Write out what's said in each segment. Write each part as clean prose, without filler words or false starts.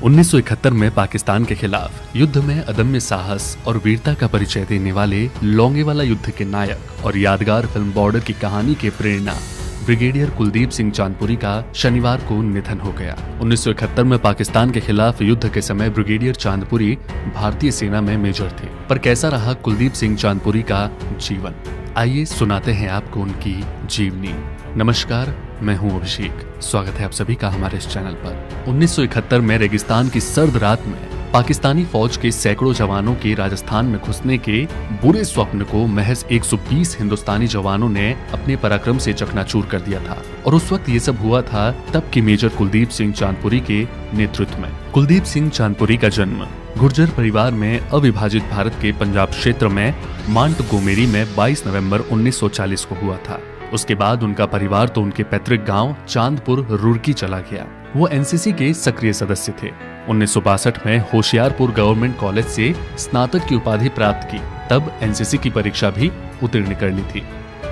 1971 में पाकिस्तान के खिलाफ युद्ध में अदम्य साहस और वीरता का परिचय देने वाले लोंगेवाला युद्ध के नायक और यादगार फिल्म बॉर्डर की कहानी के प्रेरणा ब्रिगेडियर कुलदीप सिंह चांदपुरी का शनिवार को निधन हो गया। 1971 में पाकिस्तान के खिलाफ युद्ध के समय ब्रिगेडियर चांदपुरी भारतीय सेना में मेजर थे। पर कैसा रहा कुलदीप सिंह चांदपुरी का जीवन, आइए सुनाते हैं आपको उनकी जीवनी। नमस्कार, मैं हूं अभिषेक। स्वागत है आप सभी का हमारे इस चैनल पर। 1971 में रेगिस्तान की सर्द रात में पाकिस्तानी फौज के सैकड़ों जवानों के राजस्थान में घुसने के बुरे स्वप्न को महज 120 हिंदुस्तानी जवानों ने अपने पराक्रम से चकनाचूर कर दिया था। और उस वक्त ये सब हुआ था तब के मेजर कुलदीप सिंह चांदपुरी के नेतृत्व में। कुलदीप सिंह चांदपुरी का जन्म गुर्जर परिवार में अविभाजित भारत के पंजाब क्षेत्र में मांटगोमेरी में 22 नवंबर 1940 को हुआ था। उसके बाद उनका परिवार तो उनके पैतृक गांव चांदपुर रुड़की चला गया। वो एनसीसी के सक्रिय सदस्य थे। 1962 में होशियारपुर गवर्नमेंट कॉलेज से स्नातक की उपाधि प्राप्त की। तब एनसीसी की परीक्षा भी उत्तीर्ण कर ली थी।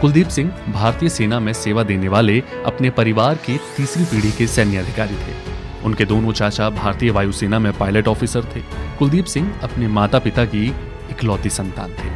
कुलदीप सिंह भारतीय सेना में सेवा देने वाले अपने परिवार के तीसरी पीढ़ी के सैन्य अधिकारी थे। उनके दोनों चाचा भारतीय वायुसेना में पायलट ऑफिसर थे। कुलदीप सिंह अपने माता पिता की इकलौती संतान थे।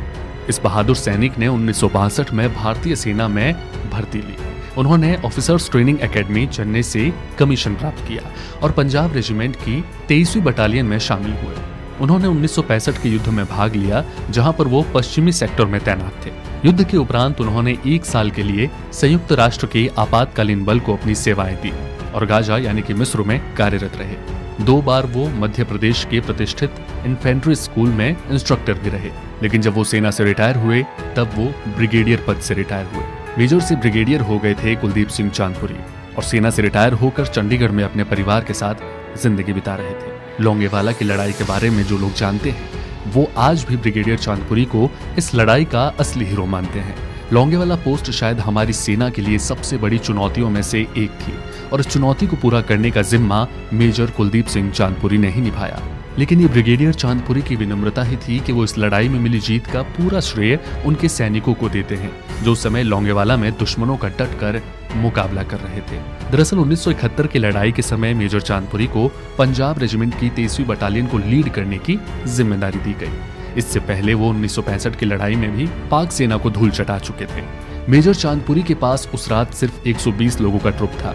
इस बहादुर सैनिक ने 1962 में भारतीय सेना में भर्ती ली। उन्होंने ऑफिसर्स ट्रेनिंग एकेडमी चेन्नई से कमीशन प्राप्त किया और पंजाब रेजिमेंट की 23वीं बटालियन में शामिल हुए। उन्होंने 1965 के युद्ध में भाग लिया, जहां पर वो पश्चिमी सेक्टर में तैनात थे। युद्ध के उपरांत उन्होंने 1 साल के लिए संयुक्त राष्ट्र के आपातकालीन बल को अपनी सेवाएं दी और गाजा यानी कि मिस्र में कार्यरत रहे। 2 बार वो मध्य प्रदेश के प्रतिष्ठित इन्फेंट्री स्कूल में इंस्ट्रक्टर भी रहे। लेकिन जब वो सेना से रिटायर हुए तब वो ब्रिगेडियर पद से रिटायर हुए। मेजर से ब्रिगेडियर हो गए थे कुलदीप सिंह चांदपुरी और सेना से रिटायर होकर चंडीगढ़ में अपने परिवार के साथ जिंदगी बिता रहे थे। लोंगेवाला की लड़ाई के बारे में जो लोग जानते हैं वो आज भी ब्रिगेडियर चांदपुरी को इस लड़ाई का असली हीरो मानते हैं। लोंगेवाला पोस्ट शायद हमारी सेना के लिए सबसे बड़ी चुनौतियों में से एक थी और इस चुनौती को पूरा करने का जिम्मा मेजर कुलदीप सिंह चांदपुरी ने ही निभाया। लेकिन ये ब्रिगेडियर चांदपुरी की विनम्रता ही थी कि वो इस लड़ाई में मिली जीत का पूरा श्रेय उनके सैनिकों को देते हैं, जो उस समय लोंगेवाला में दुश्मनों का डटकर मुकाबला कर रहे थे। दरअसल 1971 की लड़ाई के समय मेजर चांदपुरी को पंजाब रेजिमेंट की 23वीं बटालियन को लीड करने की जिम्मेदारी दी गई। इससे पहले वो 1965 की लड़ाई में भी पाक सेना को धूल चटा चुके थे। मेजर चांदपुरी के पास उस रात सिर्फ 120 लोगों का ट्रुप था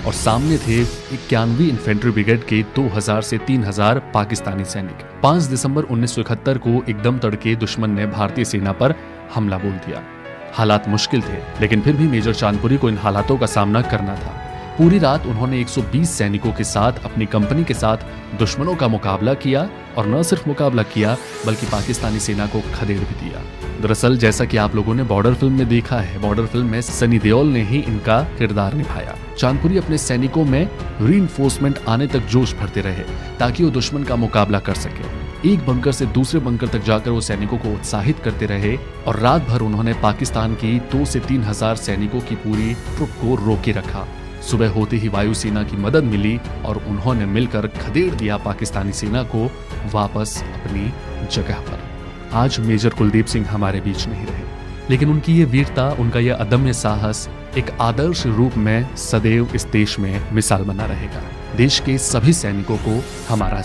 और सामने थे 91वीं इन्फेंट्री ब्रिगेड के 2000 से 3000 पाकिस्तानी सैनिक। 5 दिसंबर 1971 को एकदम तड़के दुश्मन ने भारतीय सेना पर हमला बोल दिया। हालात मुश्किल थे, लेकिन फिर भी मेजर चांदपुरी को इन हालातों का सामना करना था। पूरी रात उन्होंने 120 सैनिकों के साथ अपनी कंपनी के साथ दुश्मनों का मुकाबला किया और न सिर्फ मुकाबला किया बल्कि पाकिस्तानी सेना को खदेड़ भी दिया। दरअसल जैसा कि आप लोगों ने बॉर्डर फिल्म में देखा है, बॉर्डर फिल्म में सनी देओल ने ही इनका किरदार निभाया। चांदपुरी अपने सैनिकों में रीइंफोर्समेंट आने तक जोश भरते रहे ताकि वो दुश्मन का मुकाबला कर सके। एक बंकर से दूसरे बंकर तक जाकर वो सैनिकों को उत्साहित करते रहे और रात भर उन्होंने पाकिस्तान की 2 से 3 हजार सैनिकों की पूरी ट्रुप को रोके रखा। सुबह होते ही वायुसेना की मदद मिली और उन्होंने मिलकर खदेड़ दिया पाकिस्तानी सेना को वापस अपनी जगह पर। आज मेजर कुलदीप सिंह हमारे बीच नहीं रहे, लेकिन उनकी ये वीरता, उनका यह अदम्य साहस एक आदर्श रूप में सदैव इस देश में मिसाल बना रहेगा। देश के सभी सैनिकों को हमारा